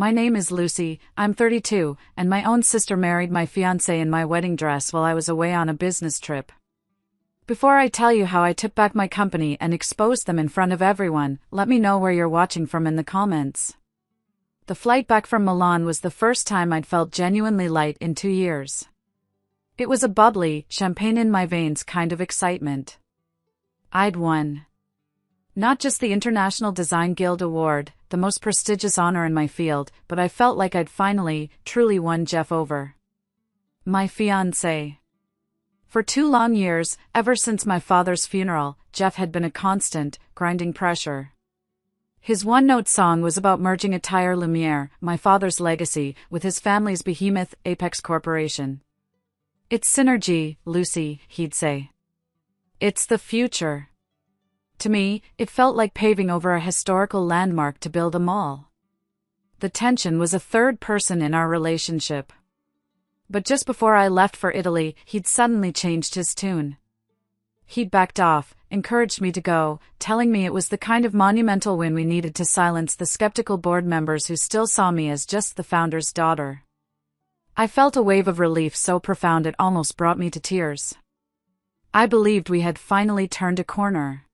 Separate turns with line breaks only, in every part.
My name is Lucy, I'm 32, and my own sister married my fiancé in my wedding dress while I was away on a business trip. Before I tell you how I took back my company and exposed them in front of everyone, let me know where you're watching from in the comments. The flight back from Milan was the first time I'd felt genuinely light in 2 years. It was a bubbly, champagne in my veins kind of excitement. I'd won. Not just the International Design Guild Award, the most prestigious honor in my field, but I felt like I'd finally, truly won Jeff over. My fiancé. For 2 long years, ever since my father's funeral, Jeff had been a constant, grinding pressure. His one-note song was about merging Attire Lumiere, my father's legacy, with his family's behemoth, Apex Corporation. It's synergy, Lucy, he'd say. It's the future. To me, it felt like paving over a historical landmark to build a mall. The tension was a third person in our relationship. But just before I left for Italy, he'd suddenly changed his tune. He'd backed off, encouraged me to go, telling me it was the kind of monumental win we needed to silence the skeptical board members who still saw me as just the founder's daughter. I felt a wave of relief so profound it almost brought me to tears. I believed we had finally turned a corner.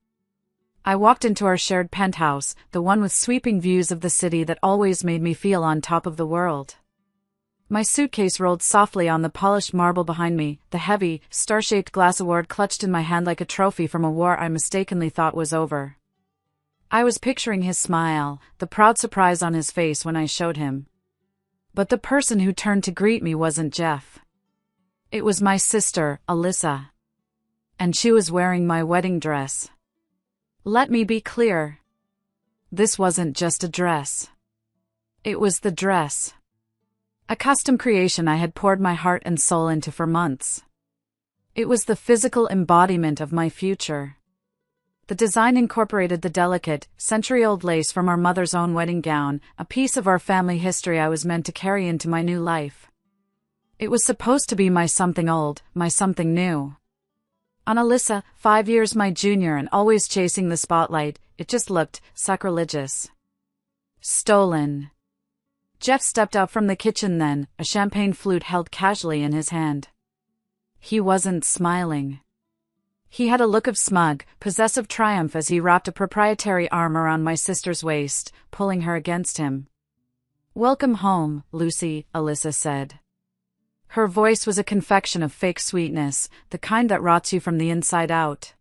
I walked into our shared penthouse, the one with sweeping views of the city that always made me feel on top of the world. My suitcase rolled softly on the polished marble behind me, the heavy, star-shaped glass award clutched in my hand like a trophy from a war I mistakenly thought was over. I was picturing his smile, the proud surprise on his face when I showed him. But the person who turned to greet me wasn't Jeff. It was my sister, Alyssa. And she was wearing my wedding dress. Let me be clear. This wasn't just a dress. It was the dress. A custom creation I had poured my heart and soul into for months. It was the physical embodiment of my future. The design incorporated the delicate, century-old lace from our mother's own wedding gown, a piece of our family history I was meant to carry into my new life. It was supposed to be my something old, my something new. On Alyssa, 5 years my junior and always chasing the spotlight, it just looked sacrilegious. Stolen. Jeff stepped out from the kitchen then, a champagne flute held casually in his hand. He wasn't smiling. He had a look of smug, possessive triumph as he wrapped a proprietary arm around my sister's waist, pulling her against him. "Welcome home, Lucy," Alyssa said. Her voice was a confection of fake sweetness, the kind that rots you from the inside out.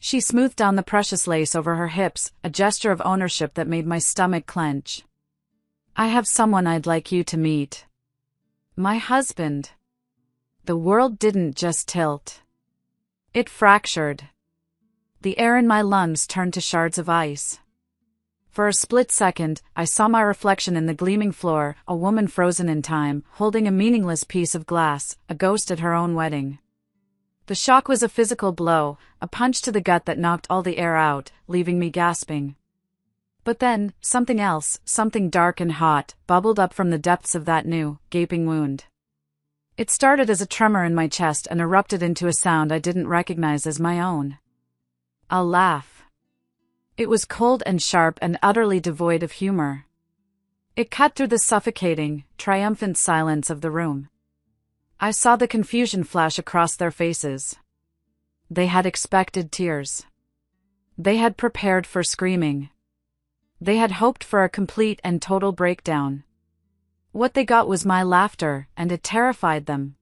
She smoothed down the precious lace over her hips, a gesture of ownership that made my stomach clench. "I have someone I'd like you to meet. My husband." The world didn't just tilt. It fractured. The air in my lungs turned to shards of ice. For a split second, I saw my reflection in the gleaming floor, a woman frozen in time, holding a meaningless piece of glass, a ghost at her own wedding. The shock was a physical blow, a punch to the gut that knocked all the air out, leaving me gasping. But then, something else, something dark and hot, bubbled up from the depths of that new, gaping wound. It started as a tremor in my chest and erupted into a sound I didn't recognize as my own. A laugh. It was cold and sharp and utterly devoid of humor. It cut through the suffocating, triumphant silence of the room. I saw the confusion flash across their faces. They had expected tears. They had prepared for screaming. They had hoped for a complete and total breakdown. What they got was my laughter, and it terrified them.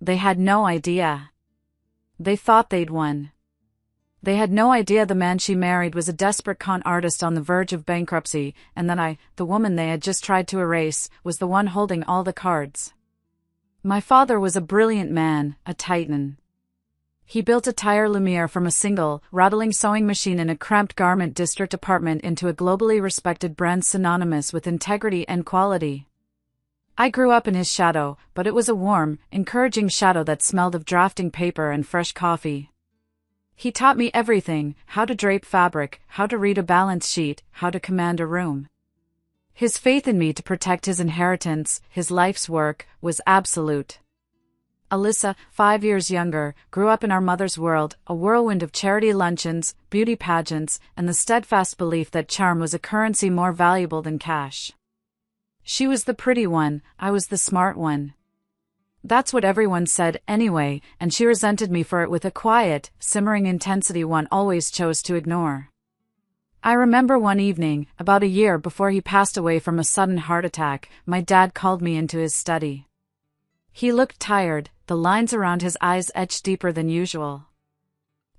They had no idea. They thought they'd won. They had no idea the man she married was a desperate con artist on the verge of bankruptcy, and that I, the woman they had just tried to erase, was the one holding all the cards. My father was a brilliant man, a titan. He built Attire Lumiere from a single, rattling sewing machine in a cramped garment district apartment into a globally respected brand synonymous with integrity and quality. I grew up in his shadow, but it was a warm, encouraging shadow that smelled of drafting paper and fresh coffee. He taught me everything: how to drape fabric, how to read a balance sheet, how to command a room. His faith in me to protect his inheritance, his life's work, was absolute. Alyssa, 5 years younger, grew up in our mother's world, a whirlwind of charity luncheons, beauty pageants, and the steadfast belief that charm was a currency more valuable than cash. She was the pretty one, I was the smart one. That's what everyone said anyway, and she resented me for it with a quiet, simmering intensity one always chose to ignore. I remember one evening, about a year before he passed away from a sudden heart attack, my dad called me into his study. He looked tired, the lines around his eyes etched deeper than usual.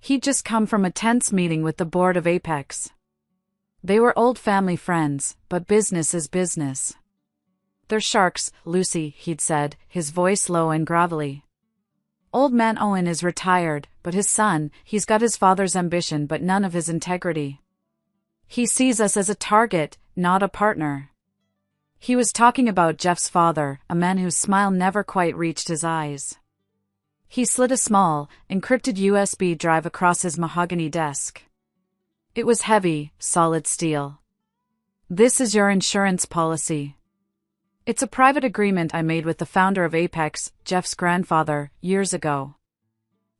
He'd just come from a tense meeting with the board of Apex. They were old family friends, but business is business. "They're sharks, Lucy," he'd said, his voice low and gravelly. "Old man Owen is retired, but his son, he's got his father's ambition but none of his integrity. He sees us as a target, not a partner." He was talking about Jeff's father, a man whose smile never quite reached his eyes. He slid a small, encrypted USB drive across his mahogany desk. It was heavy, solid steel. "This is your insurance policy. It's a private agreement I made with the founder of Apex, Jeff's grandfather, years ago.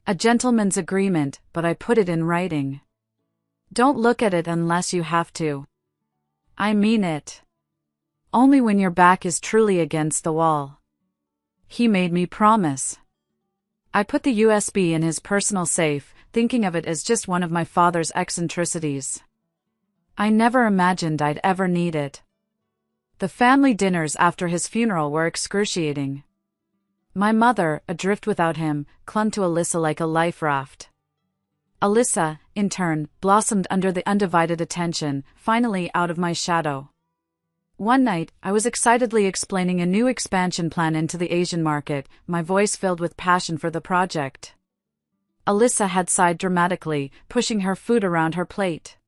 A gentleman's agreement, but I put it in writing. Don't look at it unless you have to. I mean it. Only when your back is truly against the wall." He made me promise. I put the USB in his personal safe, thinking of it as just one of my father's eccentricities. I never imagined I'd ever need it. The family dinners after his funeral were excruciating. My mother, adrift without him, clung to Alyssa like a life raft. Alyssa, in turn, blossomed under the undivided attention, finally out of my shadow. One night, I was excitedly explaining a new expansion plan into the Asian market, my voice filled with passion for the project. Alyssa had sighed dramatically, pushing her food around her plate.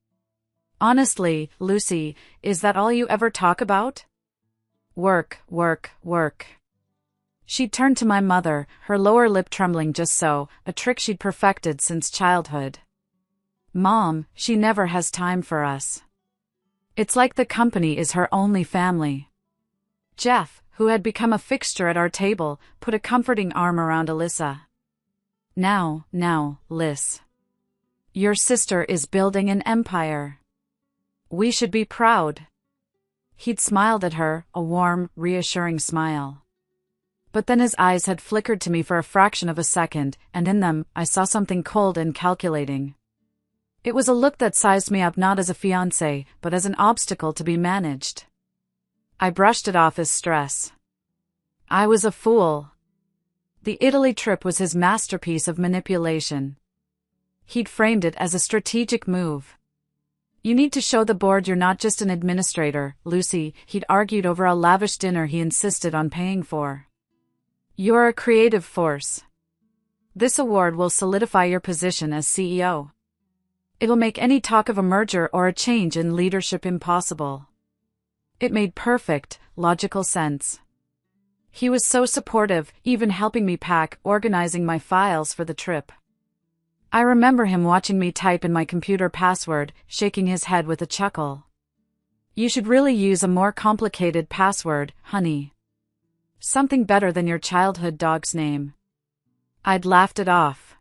"Honestly, Lucy, is that all you ever talk about? Work, work, work." She turned to my mother, her lower lip trembling just so, a trick she'd perfected since childhood. "Mom, she never has time for us. It's like the company is her only family." Jeff, who had become a fixture at our table, put a comforting arm around Alyssa. Now, Liz. Your sister is building an empire. We should be proud." He'd smiled at her, a warm, reassuring smile. But then his eyes had flickered to me for a fraction of a second, and in them, I saw something cold and calculating. It was a look that sized me up not as a fiancé, but as an obstacle to be managed. I brushed it off as stress. I was a fool. The Italy trip was his masterpiece of manipulation. He'd framed it as a strategic move. "You need to show the board you're not just an administrator, Lucy," he'd argued over a lavish dinner he insisted on paying for. "You're a creative force. This award will solidify your position as CEO. It'll make any talk of a merger or a change in leadership impossible." It made perfect, logical sense. He was so supportive, even helping me pack, organizing my files for the trip. I remember him watching me type in my computer password, shaking his head with a chuckle. "You should really use a more complicated password, honey. Something better than your childhood dog's name." I'd laughed it off.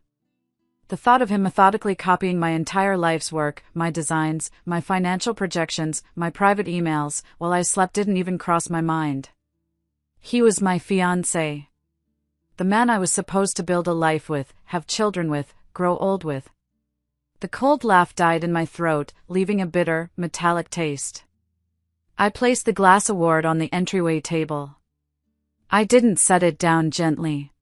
The thought of him methodically copying my entire life's work, my designs, my financial projections, my private emails, while I slept didn't even cross my mind. He was my fiancé. The man I was supposed to build a life with, have children with, grow old with. The cold laugh died in my throat, leaving a bitter, metallic taste. I placed the glass award on the entryway table. I didn't set it down gently.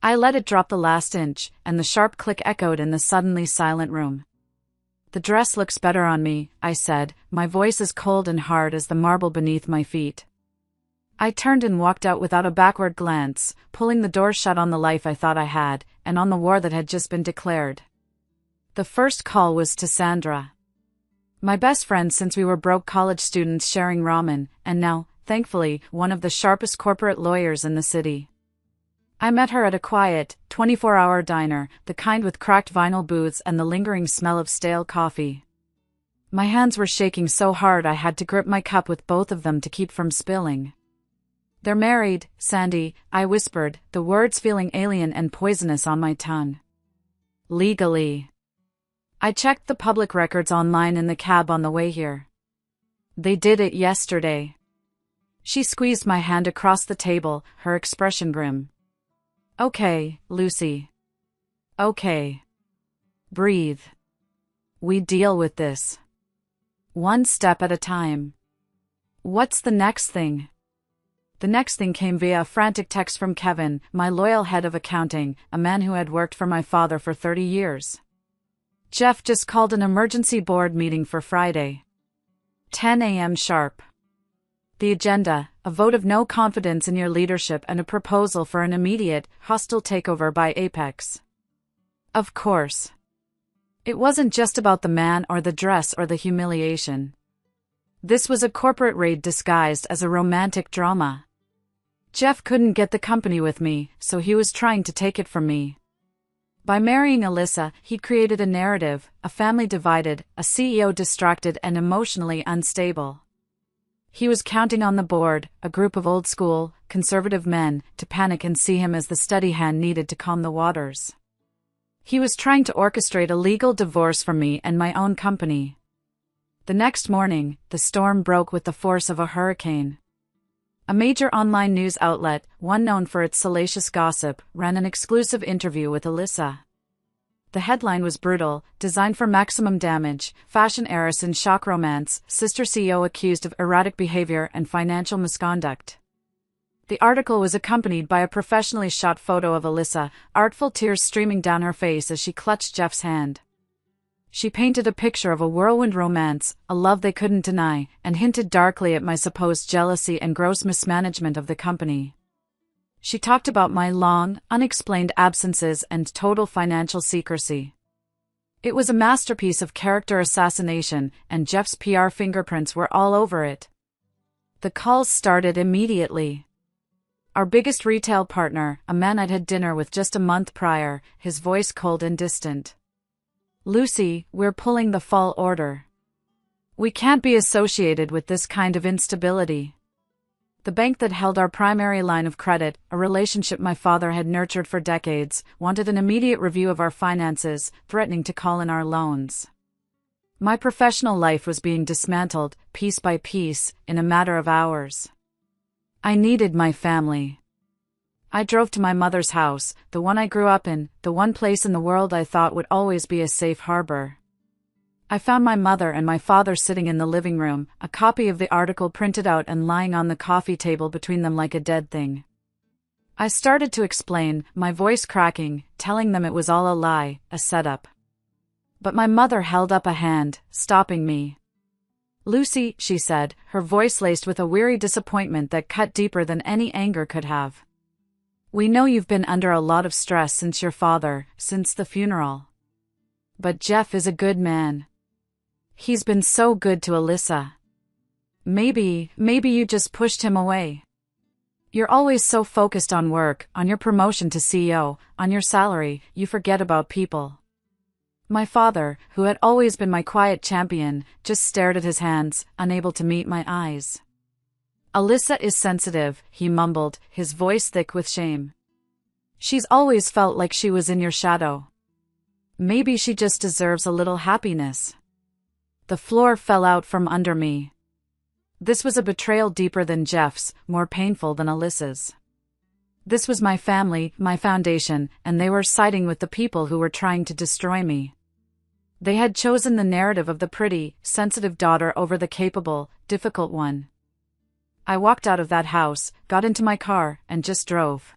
I let it drop the last inch, and the sharp click echoed in the suddenly silent room. "The dress looks better on me," I said, my voice as cold and hard as the marble beneath my feet. I turned and walked out without a backward glance, pulling the door shut on the life I thought I had, and on the war that had just been declared. The first call was to Sandra. My best friend since we were broke college students sharing ramen, and now, thankfully, one of the sharpest corporate lawyers in the city. I met her at a quiet, 24-hour diner, the kind with cracked vinyl booths and the lingering smell of stale coffee. My hands were shaking so hard I had to grip my cup with both of them to keep from spilling. "They're married, Sandy," I whispered, the words feeling alien and poisonous on my tongue. "Legally. I checked the public records online in the cab on the way here. They did it yesterday." She squeezed my hand across the table, her expression grim. Okay, Lucy. Okay. Breathe. We deal with this. One step at a time. What's the next thing? The next thing came via a frantic text from Kevin, my loyal head of accounting, a man who had worked for my father for 30 years. Jeff just called an emergency board meeting for Friday. 10 a.m. sharp. The agenda, a vote of no confidence in your leadership and a proposal for an immediate, hostile takeover by Apex. Of course. It wasn't just about the man or the dress or the humiliation. This was a corporate raid disguised as a romantic drama. Jeff couldn't get the company with me, so he was trying to take it from me. By marrying Alyssa, he'd created a narrative, a family divided, a CEO distracted and emotionally unstable. He was counting on the board, a group of old-school, conservative men, to panic and see him as the steady hand needed to calm the waters. He was trying to orchestrate a legal divorce from me and my own company. The next morning, the storm broke with the force of a hurricane. A major online news outlet, one known for its salacious gossip, ran an exclusive interview with Alyssa. The headline was brutal, designed for maximum damage, fashion heiress in shock romance, sister CEO accused of erratic behavior and financial misconduct. The article was accompanied by a professionally shot photo of Alyssa, artful tears streaming down her face as she clutched Jeff's hand. She painted a picture of a whirlwind romance, a love they couldn't deny, and hinted darkly at my supposed jealousy and gross mismanagement of the company. She talked about my long, unexplained absences and total financial secrecy. It was a masterpiece of character assassination, and Jeff's PR fingerprints were all over it. The calls started immediately. Our biggest retail partner, a man I'd had dinner with just a month prior, his voice cold and distant. Lucy, we're pulling the fall order. We can't be associated with this kind of instability. The bank that held our primary line of credit, a relationship my father had nurtured for decades, wanted an immediate review of our finances, threatening to call in our loans. My professional life was being dismantled, piece by piece, in a matter of hours. I needed my family. I drove to my mother's house, the one I grew up in, the one place in the world I thought would always be a safe harbor. I found my mother and my father sitting in the living room, a copy of the article printed out and lying on the coffee table between them like a dead thing. I started to explain, my voice cracking, telling them it was all a lie, a setup. But my mother held up a hand, stopping me. Lucy, she said, her voice laced with a weary disappointment that cut deeper than any anger could have. We know you've been under a lot of stress since your father, since the funeral. But Jeff is a good man. He's been so good to Alyssa. Maybe you just pushed him away. You're always so focused on work, on your promotion to CEO, on your salary, you forget about people. My father, who had always been my quiet champion, just stared at his hands, unable to meet my eyes. Alyssa is sensitive, he mumbled, his voice thick with shame. She's always felt like she was in your shadow. Maybe she just deserves a little happiness. The floor fell out from under me. This was a betrayal deeper than Jeff's, more painful than Alyssa's. This was my family, my foundation, and they were siding with the people who were trying to destroy me. They had chosen the narrative of the pretty, sensitive daughter over the capable, difficult one. I walked out of that house, got into my car, and just drove.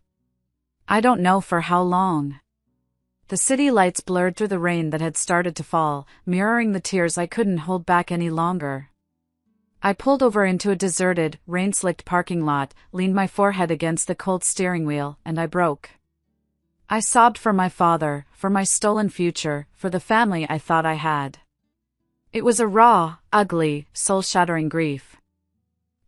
I don't know for how long. The city lights blurred through the rain that had started to fall, mirroring the tears I couldn't hold back any longer. I pulled over into a deserted, rain-slicked parking lot, leaned my forehead against the cold steering wheel, and I broke. I sobbed for my father, for my stolen future, for the family I thought I had. It was a raw, ugly, soul-shattering grief.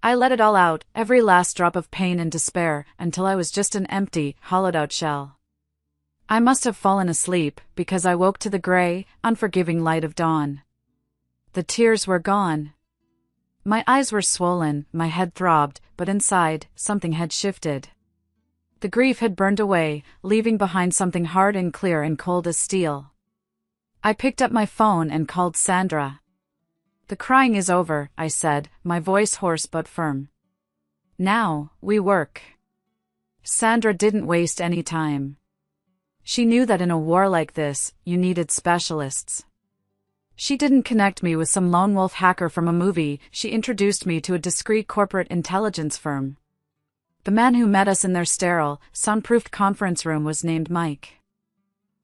I let it all out, every last drop of pain and despair, until I was just an empty, hollowed-out shell. I must have fallen asleep, because I woke to the gray, unforgiving light of dawn. The tears were gone. My eyes were swollen, my head throbbed, but inside, something had shifted. The grief had burned away, leaving behind something hard and clear and cold as steel. I picked up my phone and called Sandra. "The crying is over," I said, my voice hoarse but firm. Now, we work. Sandra didn't waste any time. She knew that in a war like this, you needed specialists. She didn't connect me with some lone wolf hacker from a movie, she introduced me to a discreet corporate intelligence firm. The man who met us in their sterile, soundproofed conference room was named Mike.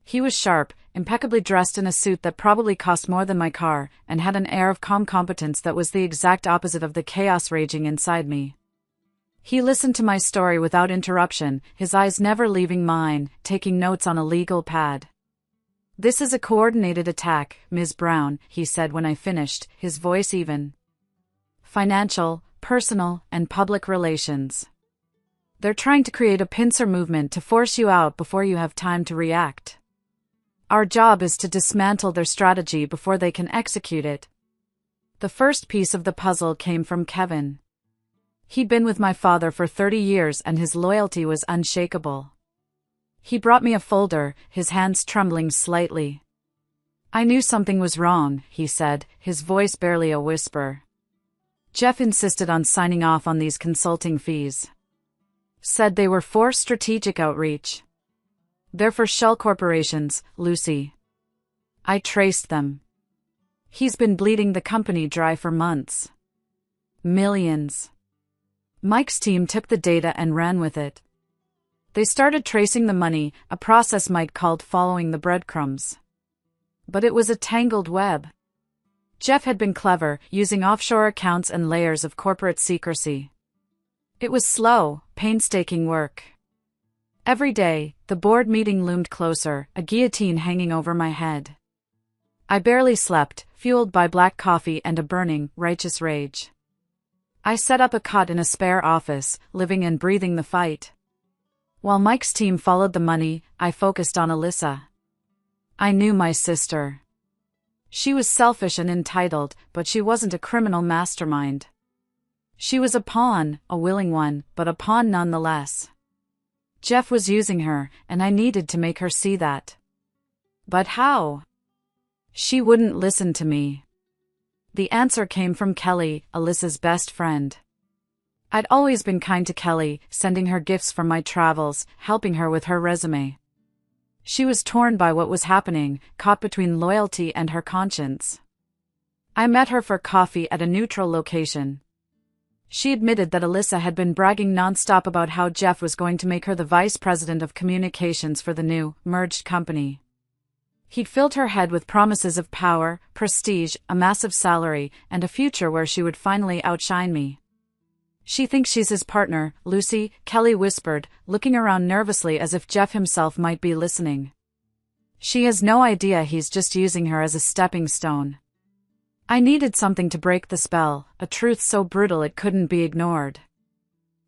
He was sharp, impeccably dressed in a suit that probably cost more than my car, and had an air of calm competence that was the exact opposite of the chaos raging inside me. He listened to my story without interruption, his eyes never leaving mine, taking notes on a legal pad. "This is a coordinated attack, Ms. Brown," he said when I finished, his voice even. "Financial, personal, and public relations. They're trying to create a pincer movement to force you out before you have time to react. Our job is to dismantle their strategy before they can execute it." The first piece of the puzzle came from Kevin. He'd been with my father for 30 years and his loyalty was unshakable. He brought me a folder, his hands trembling slightly. "I knew something was wrong," he said, his voice barely a whisper. "Jeff insisted on signing off on these consulting fees. Said they were for strategic outreach. They're for shell corporations, Lucy. I traced them. He's been bleeding the company dry for months. Millions." Mike's team took the data and ran with it. They started tracing the money, a process Mike called following the breadcrumbs. But it was a tangled web. Jeff had been clever, using offshore accounts and layers of corporate secrecy. It was slow, painstaking work. Every day, the board meeting loomed closer, a guillotine hanging over my head. I barely slept, fueled by black coffee and a burning, righteous rage. I set up a cot in a spare office, living and breathing the fight. While Mike's team followed the money, I focused on Alyssa. I knew my sister. She was selfish and entitled, but she wasn't a criminal mastermind. She was a pawn, a willing one, but a pawn nonetheless. Jeff was using her, and I needed to make her see that. But how? She wouldn't listen to me. The answer came from Kelly, Alyssa's best friend. I'd always been kind to Kelly, sending her gifts from my travels, helping her with her resume. She was torn by what was happening, caught between loyalty and her conscience. I met her for coffee at a neutral location. She admitted that Alyssa had been bragging nonstop about how Jeff was going to make her the vice president of communications for the new, merged company. He'd filled her head with promises of power, prestige, a massive salary, and a future where she would finally outshine me. "She thinks she's his partner, Lucy," Kelly whispered, looking around nervously as if Jeff himself might be listening. "She has no idea he's just using her as a stepping stone." I needed something to break the spell, a truth so brutal it couldn't be ignored.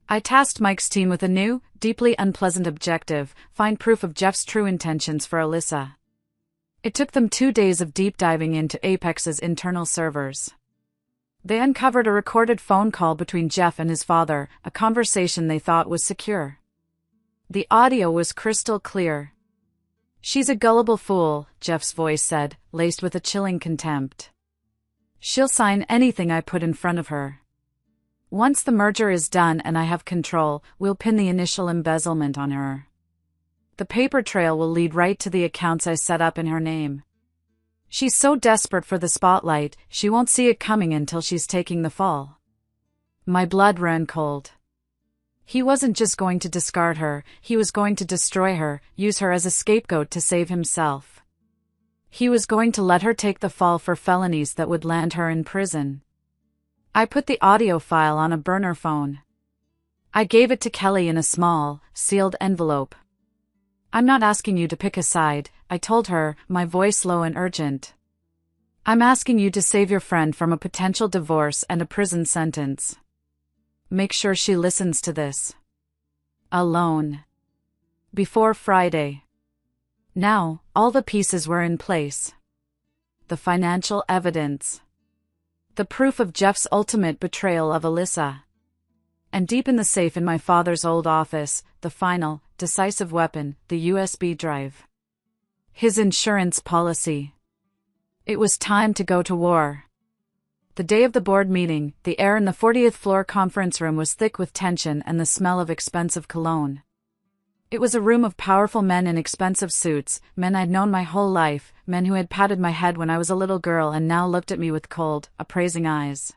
I tasked Mike's team with a new, deeply unpleasant objective: find proof of Jeff's true intentions for Alyssa. It took them 2 days of deep diving into Apex's internal servers. They uncovered a recorded phone call between Jeff and his father, a conversation they thought was secure. The audio was crystal clear. "She's a gullible fool," Jeff's voice said, laced with a chilling contempt. "She'll sign anything I put in front of her. Once the merger is done and I have control, we'll pin the initial embezzlement on her. The paper trail will lead right to the accounts I set up in her name. She's so desperate for the spotlight, she won't see it coming until she's taking the fall." My blood ran cold. He wasn't just going to discard her, he was going to destroy her, use her as a scapegoat to save himself. He was going to let her take the fall for felonies that would land her in prison. I put the audio file on a burner phone. I gave it to Kelly in a small, sealed envelope. "I'm not asking you to pick a side," I told her, my voice low and urgent. "I'm asking you to save your friend from a potential divorce and a prison sentence. Make sure she listens to this. Alone. Before Friday." Now, all the pieces were in place. The financial evidence. The proof of Jeff's ultimate betrayal of Alyssa. And deep in the safe in my father's old office, the final, decisive weapon, the USB drive. His insurance policy. It was time to go to war. The day of the board meeting, the air in the 40th floor conference room was thick with tension and the smell of expensive cologne. It was a room of powerful men in expensive suits, men I'd known my whole life, men who had patted my head when I was a little girl and now looked at me with cold, appraising eyes.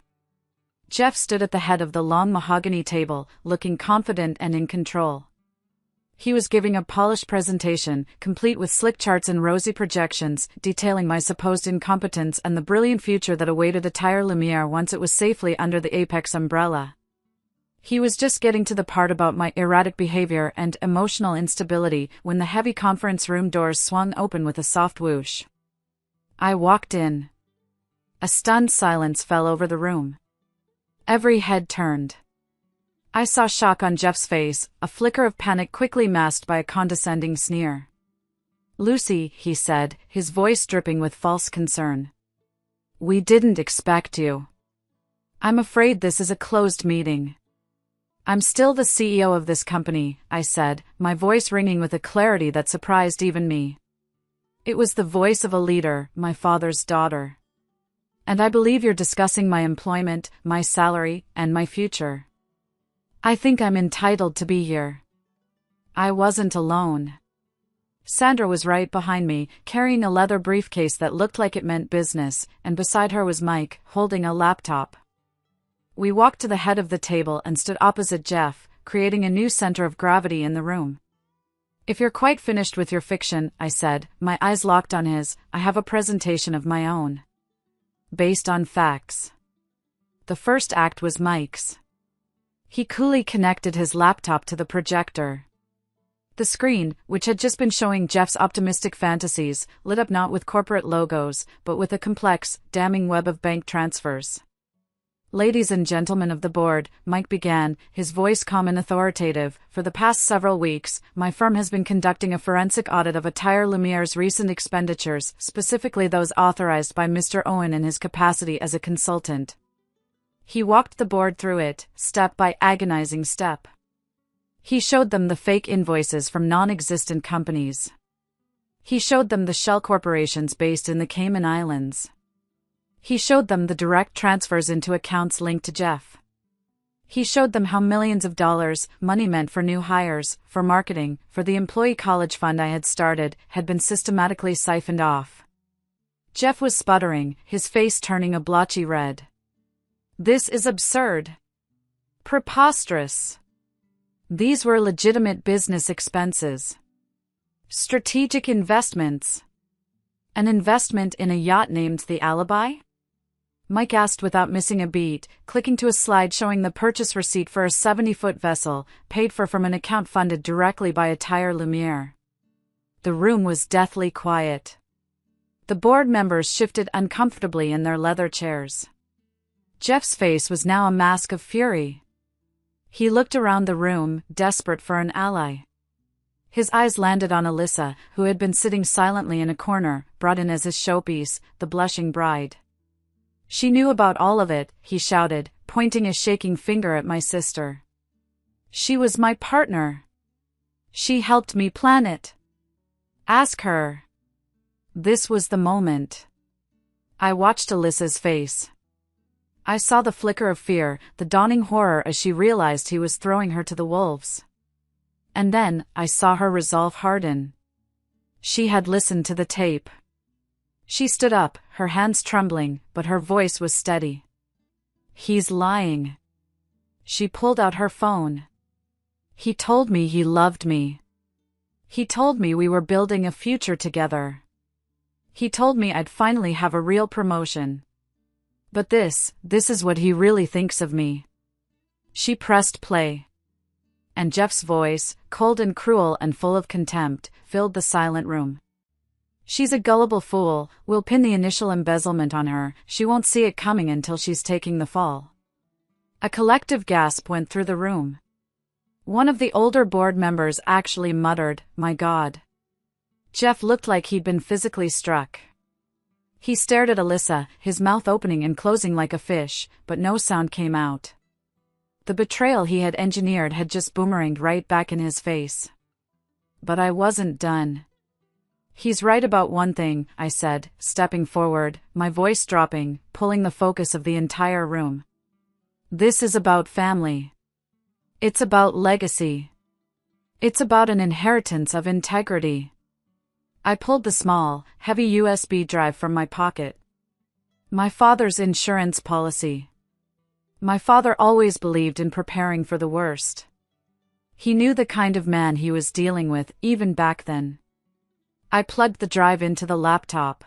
Jeff stood at the head of the long mahogany table, looking confident and in control. He was giving a polished presentation, complete with slick charts and rosy projections, detailing my supposed incompetence and the brilliant future that awaited Attire Lumiere once it was safely under the Apex umbrella. He was just getting to the part about my erratic behavior and emotional instability when the heavy conference room doors swung open with a soft whoosh. I walked in. A stunned silence fell over the room. Every head turned. I saw shock on Jeff's face, a flicker of panic quickly masked by a condescending sneer. "Lucy," he said, his voice dripping with false concern. "We didn't expect you. I'm afraid this is a closed meeting." "I'm still the CEO of this company," I said, my voice ringing with a clarity that surprised even me. It was the voice of a leader, my father's daughter. "And I believe you're discussing my employment, my salary, and my future. I think I'm entitled to be here." I wasn't alone. Sandra was right behind me, carrying a leather briefcase that looked like it meant business, and beside her was Mike, holding a laptop. We walked to the head of the table and stood opposite Jeff, creating a new center of gravity in the room. "If you're quite finished with your fiction," I said, my eyes locked on his, "I have a presentation of my own. Based on facts." The first act was Mike's. He coolly connected his laptop to the projector. The screen, which had just been showing Jeff's optimistic fantasies, lit up not with corporate logos, but with a complex, damning web of bank transfers. "Ladies and gentlemen of the board," Mike began, his voice calm and authoritative, "for the past several weeks, my firm has been conducting a forensic audit of Attire Lumiere's recent expenditures, specifically those authorized by Mr. Owen in his capacity as a consultant." He walked the board through it, step by agonizing step. He showed them the fake invoices from non-existent companies. He showed them the shell corporations based in the Cayman Islands. He showed them the direct transfers into accounts linked to Jeff. He showed them how millions of dollars, money meant for new hires, for marketing, for the employee college fund I had started, had been systematically siphoned off. Jeff was sputtering, his face turning a blotchy red. "This is absurd. Preposterous. These were legitimate business expenses. Strategic investments. An investment in a yacht named the Alibi?" Mike asked without missing a beat, clicking to a slide showing the purchase receipt for a 70-foot vessel, paid for from an account funded directly by Attire Lumiere. The room was deathly quiet. The board members shifted uncomfortably in their leather chairs. Jeff's face was now a mask of fury. He looked around the room, desperate for an ally. His eyes landed on Alyssa, who had been sitting silently in a corner, brought in as his showpiece, the blushing bride. "She knew about all of it," he shouted, pointing a shaking finger at my sister. "She was my partner. She helped me plan it. Ask her." This was the moment. I watched Alyssa's face. I saw the flicker of fear, the dawning horror as she realized he was throwing her to the wolves. And then, I saw her resolve harden. She had listened to the tape. She stood up, her hands trembling, but her voice was steady. "He's lying." She pulled out her phone. "He told me he loved me. He told me we were building a future together. He told me I'd finally have a real promotion. But this is what he really thinks of me." She pressed play. And Jeff's voice, cold and cruel and full of contempt, filled the silent room. "She's a gullible fool, we'll pin the initial embezzlement on her, she won't see it coming until she's taking the fall." A collective gasp went through the room. One of the older board members actually muttered, "My God." Jeff looked like he'd been physically struck. He stared at Alyssa, his mouth opening and closing like a fish, but no sound came out. The betrayal he had engineered had just boomeranged right back in his face. But I wasn't done. He's right about one thing, I said, stepping forward, my voice dropping, pulling the focus of the entire room. This is about family. It's about legacy. It's about an inheritance of integrity. I pulled the small, heavy USB drive from my pocket. My father's insurance policy. My father always believed in preparing for the worst. He knew the kind of man he was dealing with, even back then. I plugged the drive into the laptop.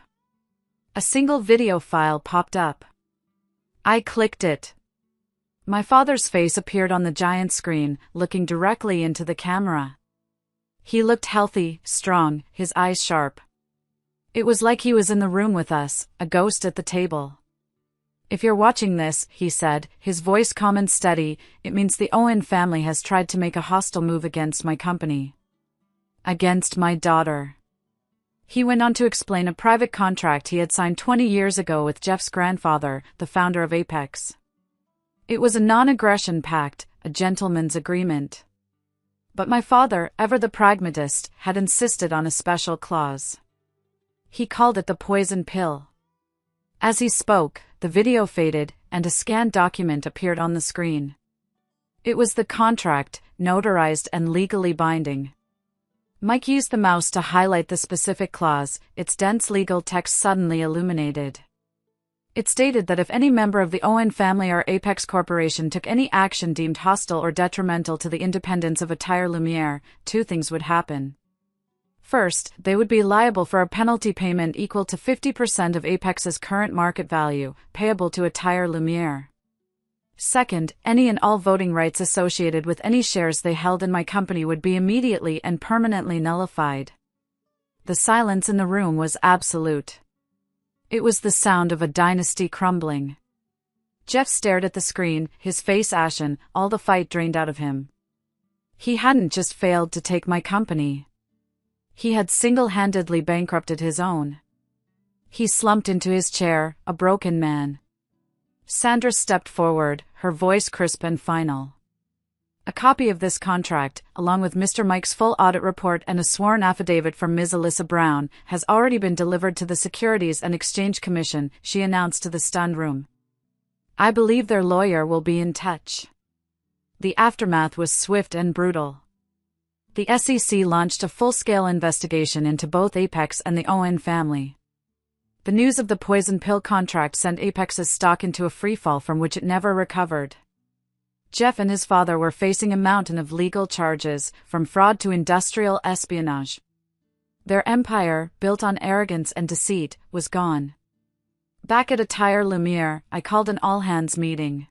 A single video file popped up. I clicked it. My father's face appeared on the giant screen, looking directly into the camera. He looked healthy, strong, his eyes sharp. It was like he was in the room with us, a ghost at the table. If you're watching this, he said, his voice calm and steady, it means the Owen family has tried to make a hostile move against my company. Against my daughter. He went on to explain a private contract he had signed 20 years ago with Jeff's grandfather, the founder of Apex. It was a non-aggression pact, a gentleman's agreement. But my father, ever the pragmatist, had insisted on a special clause. He called it the poison pill. As he spoke, the video faded, and a scanned document appeared on the screen. It was the contract, notarized and legally binding. Mike used the mouse to highlight the specific clause, its dense legal text suddenly illuminated. It stated that if any member of the Owen family or Apex Corporation took any action deemed hostile or detrimental to the independence of Attire Lumiere, two things would happen. First, they would be liable for a penalty payment equal to 50% of Apex's current market value, payable to Attire Lumiere. Second, any and all voting rights associated with any shares they held in my company would be immediately and permanently nullified. The silence in the room was absolute. It was the sound of a dynasty crumbling. Jeff stared at the screen, his face ashen, all the fight drained out of him. He hadn't just failed to take my company. He had single-handedly bankrupted his own. He slumped into his chair, a broken man. Sandra stepped forward, her voice crisp and final. A copy of this contract, along with Mr. Mike's full audit report and a sworn affidavit from Ms. Alyssa Brown, has already been delivered to the Securities and Exchange Commission, she announced to the stunned room. I believe their lawyer will be in touch. The aftermath was swift and brutal. The SEC launched a full-scale investigation into both Apex and the Owen family. The news of the poison pill contract sent Apex's stock into a freefall from which it never recovered. Jeff and his father were facing a mountain of legal charges, from fraud to industrial espionage. Their empire, built on arrogance and deceit, was gone. Back at Attire Lumiere, I called an all-hands meeting.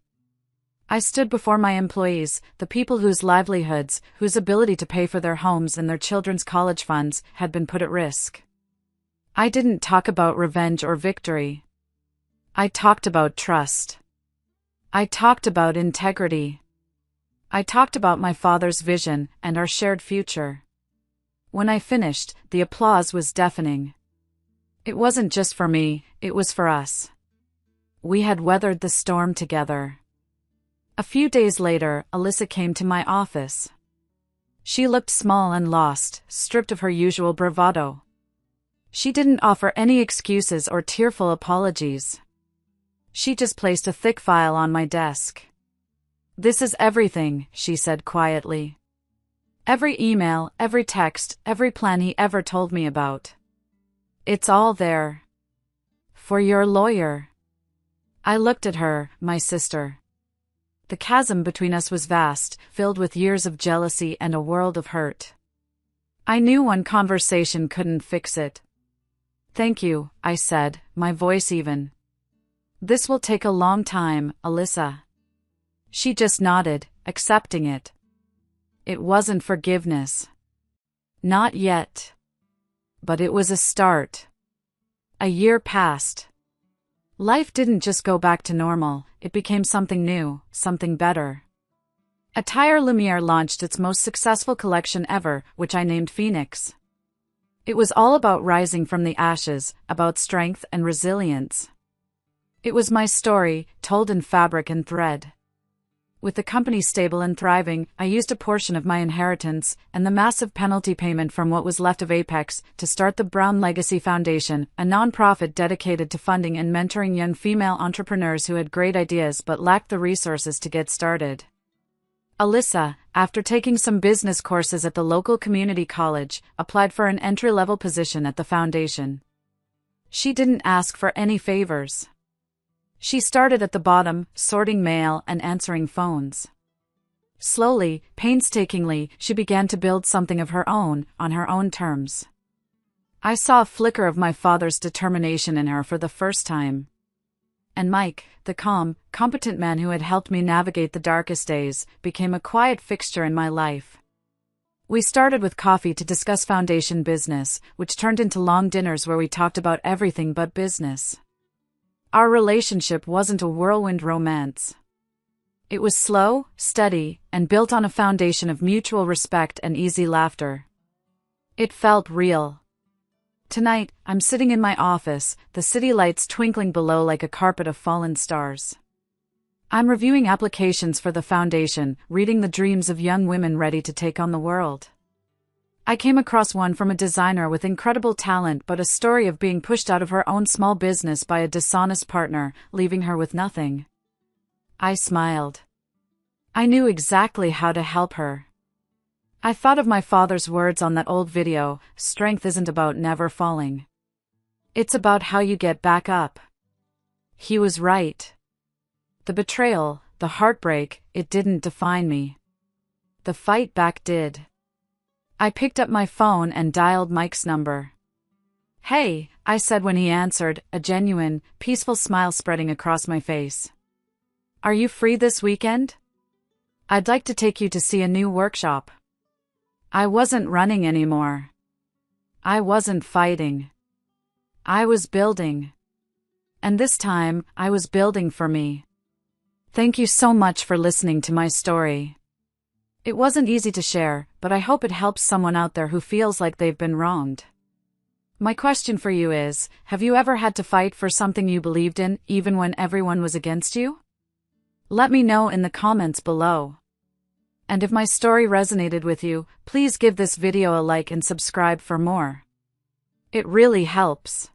I stood before my employees, the people whose livelihoods, whose ability to pay for their homes and their children's college funds, had been put at risk. I didn't talk about revenge or victory. I talked about trust. I talked about integrity. I talked about my father's vision and our shared future. When I finished, the applause was deafening. It wasn't just for me, it was for us. We had weathered the storm together. A few days later, Alyssa came to my office. She looked small and lost, stripped of her usual bravado. She didn't offer any excuses or tearful apologies. She just placed a thick file on my desk. This is everything, she said quietly. Every email, every text, every plan he ever told me about. It's all there. For your lawyer. I looked at her, my sister. The chasm between us was vast, filled with years of jealousy and a world of hurt. I knew one conversation couldn't fix it. Thank you, I said, my voice even. This will take a long time, Alyssa. She just nodded, accepting it. It wasn't forgiveness. Not yet. But it was a start. A year passed. Life didn't just go back to normal, it became something new, something better. Attire Lumiere launched its most successful collection ever, which I named Phoenix. It was all about rising from the ashes, about strength and resilience. It was my story, told in fabric and thread. With the company stable and thriving, I used a portion of my inheritance and the massive penalty payment from what was left of Apex to start the Brown Legacy Foundation, a nonprofit dedicated to funding and mentoring young female entrepreneurs who had great ideas but lacked the resources to get started. Alyssa, after taking some business courses at the local community college, applied for an entry-level position at the foundation. She didn't ask for any favors. She started at the bottom, sorting mail and answering phones. Slowly, painstakingly, she began to build something of her own, on her own terms. I saw a flicker of my father's determination in her for the first time. And Mike, the calm, competent man who had helped me navigate the darkest days, became a quiet fixture in my life. We started with coffee to discuss foundation business, which turned into long dinners where we talked about everything but business. Our relationship wasn't a whirlwind romance. It was slow, steady, and built on a foundation of mutual respect and easy laughter. It felt real. Tonight, I'm sitting in my office, the city lights twinkling below like a carpet of fallen stars. I'm reviewing applications for the foundation, reading the dreams of young women ready to take on the world. I came across one from a designer with incredible talent but a story of being pushed out of her own small business by a dishonest partner, leaving her with nothing. I smiled. I knew exactly how to help her. I thought of my father's words on that old video, "Strength isn't about never falling. It's about how you get back up." He was right. The betrayal, the heartbreak, it didn't define me. The fight back did. I picked up my phone and dialed Mike's number. "Hey," I said when he answered, a genuine, peaceful smile spreading across my face. "Are you free this weekend? I'd like to take you to see a new workshop." I wasn't running anymore. I wasn't fighting. I was building. And this time, I was building for me. Thank you so much for listening to my story. It wasn't easy to share, but I hope it helps someone out there who feels like they've been wronged. My question for you is, have you ever had to fight for something you believed in, even when everyone was against you? Let me know in the comments below. And if my story resonated with you, please give this video a like and subscribe for more. It really helps.